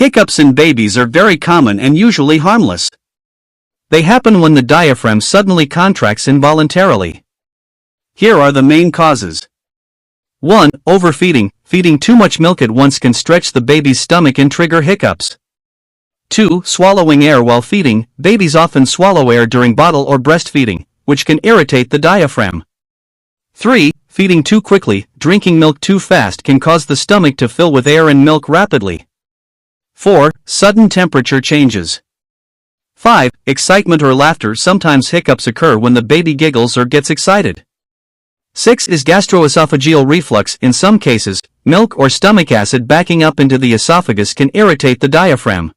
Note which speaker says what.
Speaker 1: Hiccups in babies are very common and usually harmless. They happen when the diaphragm suddenly contracts involuntarily. Here are the main causes. 1. Overfeeding. Feeding too much milk at once can stretch the baby's stomach and trigger hiccups. 2. Swallowing air while feeding. Babies often swallow air during bottle or breastfeeding, which can irritate the diaphragm. 3. Feeding too quickly. Drinking milk too fast can cause the stomach to fill with air and milk rapidly. 4. Sudden temperature changes. 5. Excitement or laughter. Sometimes hiccups occur when the baby giggles or gets excited. 6 is gastroesophageal reflux. In some cases, milk or stomach acid backing up into the esophagus can irritate the diaphragm.